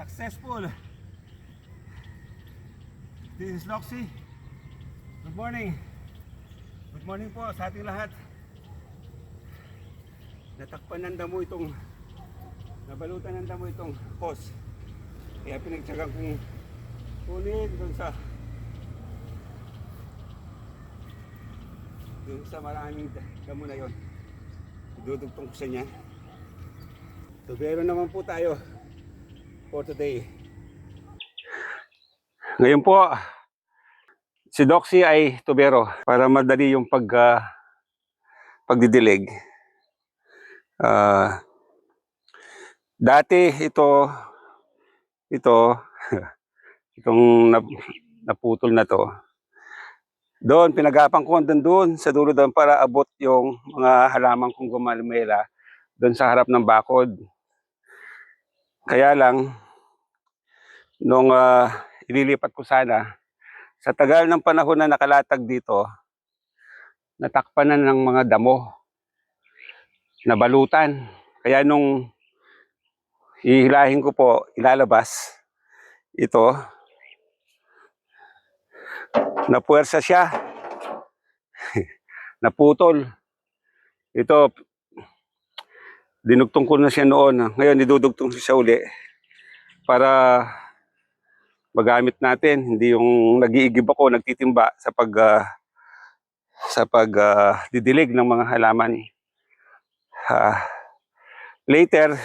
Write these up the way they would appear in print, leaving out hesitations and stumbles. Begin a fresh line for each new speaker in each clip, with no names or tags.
Successful. This is Loxy. Good morning. Good morning po sa ating lahat. Natakpan ng damo itong, nabalutan ng damo itong hose. Kaya pinagtsagang kong kunin dun sa maraming damo na yon. Idudugtong ko sa niya. Tubero naman po tayo for today. Ngayon po, si Doxy ay tubero para madali yung pagdidilig. Dati itong naputol na to, doon pinagapang ko doon sa dulo doon para abot yung mga halaman kong gumalmela doon sa harap ng bakod. Kaya lang, nung ililipat ko sana, sa tagal ng panahon na nakalatag dito, natakpan na ng mga damo, nabalutan. Kaya nung ihilahin ko po, ilalabas, ito, napuwersa siya, naputol. Ito, dinugtong ko na siya noon. Ngayon, idudugtong siya uli para magamit natin. Hindi yung nag-iigib ako, nagtitimba sa didilig ng mga halaman. Later,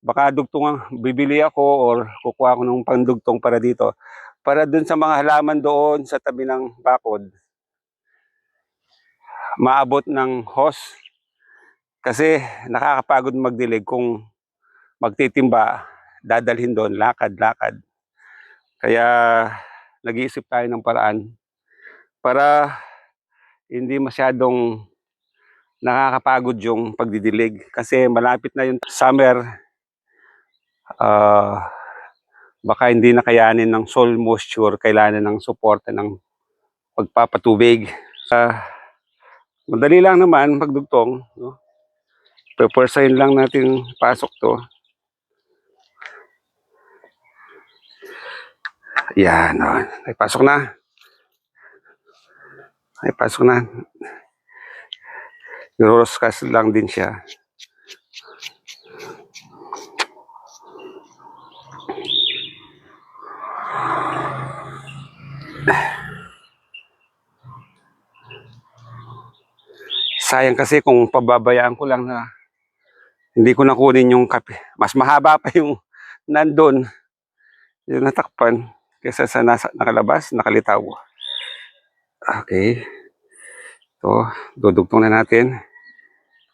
baka dugtong bibili ako or kukuha ko ng pandugtong para dito. Para dun sa mga halaman doon sa tabi ng bakod, maabot ng hose. Kasi nakakapagod magdilig kung magtitimba, dadalhin doon, lakad-lakad. Kaya nag-iisip tayo ng paraan para hindi masyadong nakakapagod yung pagdidilig. Kasi malapit na yung summer, baka hindi na kayanin ng soil moisture, kailangan ng suporta ng pagpapatubig. Madali lang naman magdugtong, no? Pupwersahin lang natin pasok to. Yan, oh. Ay pasok na. Ay pasok na. Niroskas lang din siya. Sayang kasi kung pababayaan ko lang na hindi ko nakunin yung kape. Mas mahaba pa yung nandun, yung natakpan, kaysa sa nakalabas, nakalitaw. Okay. Ito, dudugtong na natin.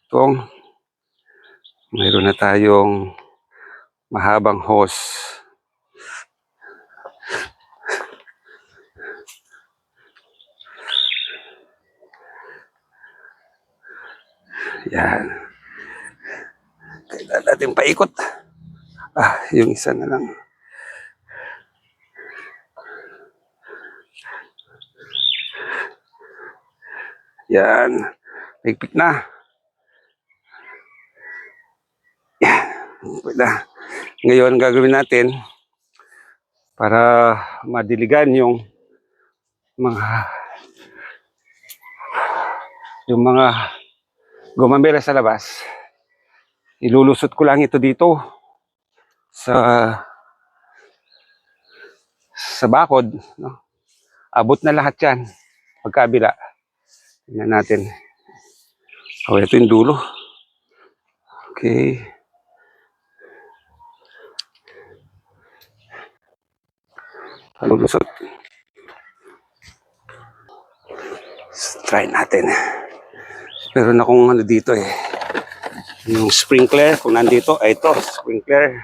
Itong, mayroon na tayong mahabang hose. Yan. Kailangan natin paikot. Yung isa na lang. Yan. Higpit na. Yan. Higpit na. Ngayon, gagawin natin para madiligan yung mga gumambela sa labas. Ilulusot ko lang ito dito sa bakod, no? Abot na lahat yan pagkabila. Tingnan natin. Ito yung dulo. Okay. Palulusot. Try natin. Meron akong dito yung sprinkler. Kung nandito, ito, sprinkler.